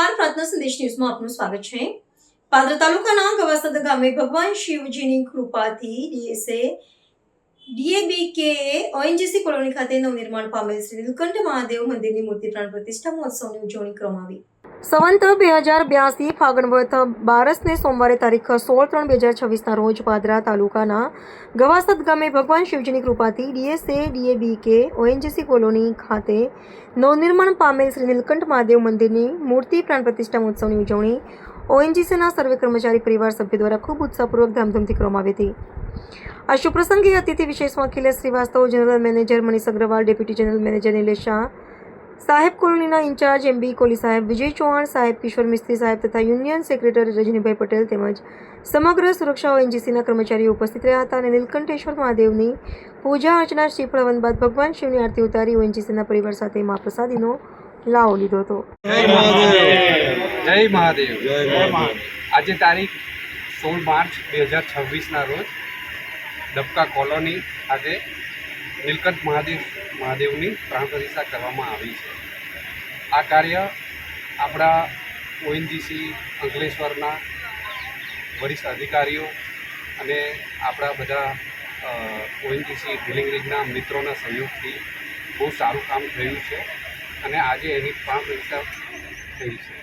નમસ્કાર, પ્રાર્થના સંદેશ ન્યૂઝમાં આપનું સ્વાગત છે। પાદરા તાલુકાના ગવાસદ ગામે ભગવાન શિવજીની કૃપાથી ડીએબીકે ઓએનજીસી કોલોની ખાતે નવનિર્માણ પામેલ શ્રી નીલકંઠ મહાદેવ મંદિરની મૂર્તિ પ્રાણ પ્રતિષ્ઠા મહોત્સવની ઉજવણી કરવામાં આવી। સંવંત 2082 ફાગણ વધ 12 ને સોમવારે તારીખ 16/3/2026 રોજ પાદરા તાલુકાના ગવાસદ ગામે ભગવાન શિવજીની કૃપાથી ડીએબીકે ઓએનજીસી કોલોની ખાતે નવનિર્માણ પામેલ શ્રી નીલકંઠ મહાદેવ મંદિરની મૂર્તિ પ્રાણ પ્રતિષ્ઠા મહોત્સવની ઉજવણી ઓએનજીસીના સર્વે કર્મચારી પરિવાર સભ્ય દ્વારા ખૂબ ઉત્સાહપૂર્વક ધામધૂમથી કરવામાં આવી હતી। આ શુભ પ્રસંગે અતિથિ વિશેષમાં Akhilesh Shrivastava, general manager Manish Agrawal, deputy general manager Nilesh Shah સાહેબ, કોલોનીના ઇન્ચાર્જ એમબી કોહલી સાહેબ, વિજય ચૌહાણ સાહેબ, કિશોર મિસ્ત્રી સાહેબ તથા યુનિયન સેક્રેટરી રજનીભાઈ પટેલ તેમજ સમગ્ર સુરક્ષા ઓએનજીસીના કર્મચારીઓ ઉપસ્થિત રહ્યા હતા અને નીલકંઠેશ્વર મહાદેવની પૂજા અર્ચના શ્રીફળ હવન બાદ ભગવાન શિવની આરતી ઉતારી ઓએનજીસીના પરિવાર સાથે મહાપ્રસાદીનો લાવો લીધો હતો। જય મહાદેવ। આજે તારીખ 16 માર્ચ 2026ના રોજ ડબકા કોલોની ખાતે નીલકંઠ મહાદેવની પ્રાણ પ્રતિષ્ઠા કરવામાં આવી છે। આ કાર્ય આપણા ઓએનજીસી અંકલેશ્વરના વરિષ્ઠ અધિકારીઓ અને આપણા બધા ઓએનજીસી ડ્રિલિંગ રિગના મિત્રોના સહયોગથી બહુ સારું કામ થયું છે અને આજે એની પ્રાણ પ્રતિષ્ઠા થઈ છે,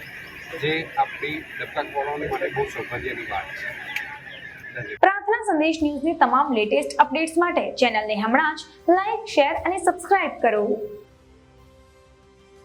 જે આપણી ડબકા કોલોની માટે બહુ સૌભાગ્યની વાત છે। પ્રાર્થના સંદેશ ન્યૂઝની તમામ લેટેસ્ટ અપડેટ્સ માટે ચેનલને હમણાં જ લાઈક, શેર અને સબસ્ક્રાઇબ કરો।